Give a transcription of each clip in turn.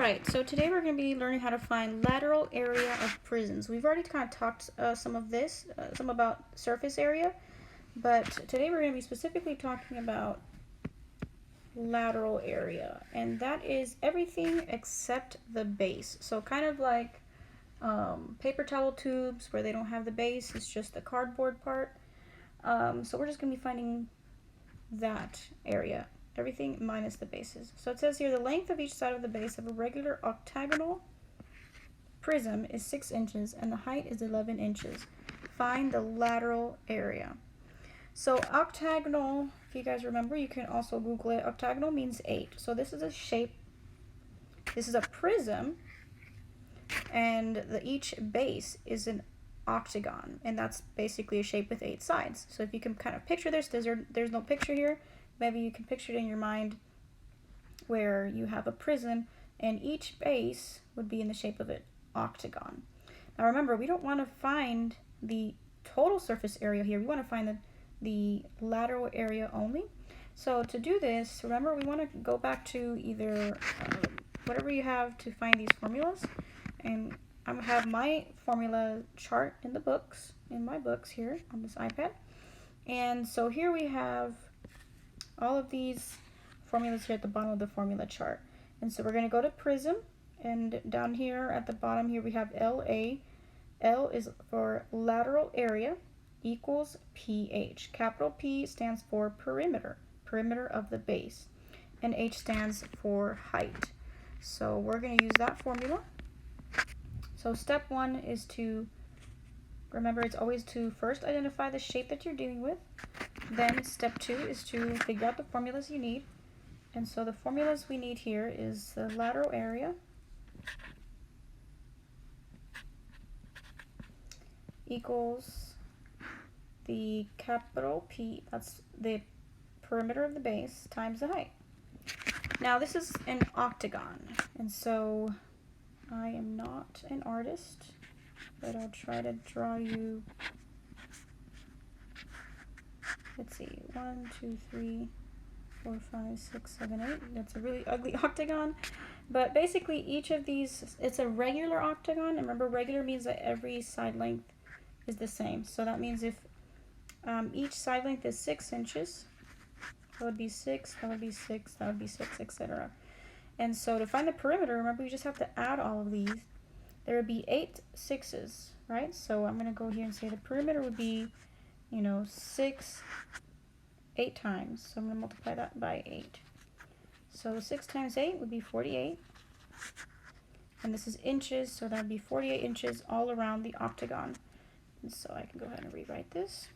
Alright, so today we're going to be learning how to find lateral area of prisms. We've already kind of talked some about surface area, but today we're going to be specifically talking about lateral area, and that is everything except the base. So kind of like paper towel tubes where they don't have the base, it's just the cardboard part. So we're just going to be finding that area. Everything minus the bases. So it says here the length of each side of the base of a regular octagonal prism is 6 inches and the height is 11 inches. Find the lateral area. So octagonal, if you guys remember, you can also Google it. Octagonal means 8. So this is a shape. This is a prism, and each base is an octagon, and that's basically a shape with 8 sides. So if you can kind of picture this, there's no picture here. Maybe you can picture it in your mind where you have a prism and each base would be in the shape of an octagon. Now remember, we don't want to find the total surface area here. We want to find the lateral area only. So to do this, remember, we want to go back to either whatever you have to find these formulas. And I'm going to have my formula chart in my books here on this iPad. And so here we have all of these formulas here at the bottom of the formula chart. And so we're going to go to prism, and down here at the bottom here we have LA. L is for lateral area equals pH. Capital P stands for perimeter of the base, and H stands for height. So we're going to use that formula. So step 1 is to, remember, it's always to first identify the shape that you're dealing with. Then step 2 is to figure out the formulas you need. And so the formulas we need here is the lateral area equals the capital P, that's the perimeter of the base, times the height. Now this is an octagon, and so I am not an artist, but I'll try to draw you. Let's see, 1, 2, 3, 4, 5, 6, 7, 8. That's a really ugly octagon. But basically each of these, it's a regular octagon. And remember, regular means that every side length is the same. So that means if each side length is 6 inches, that would be 6, that would be 6, that would be 6, etc. And so to find the perimeter, remember, you just have to add all of these. There would be 8 6s, right? So I'm going to go here and say the perimeter would be, 6 8 times. So I'm going to multiply that by 8. So 6 times 8 would be 48. And this is inches, so that would be 48 inches all around the octagon. And so I can go ahead and rewrite this.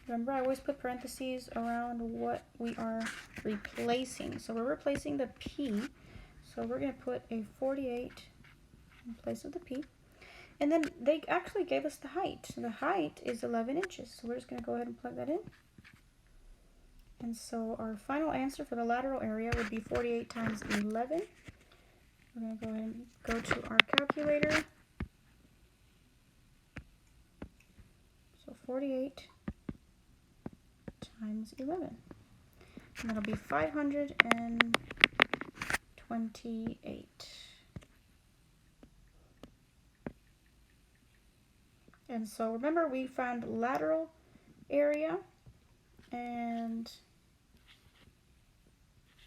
Remember, I always put parentheses around what we are replacing. So we're replacing the P. So we're going to put a 48 in place of the P. And then they actually gave us the height. The height is 11 inches. So we're just going to go ahead and plug that in. And so our final answer for the lateral area would be 48 times 11. We're going to go ahead and go to our calculator. So 48 times 11. And that'll be 528. And so remember, we found lateral area, and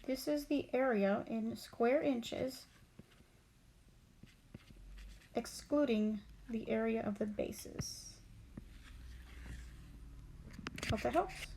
this is the area in square inches, excluding the area of the bases. Hope that helps.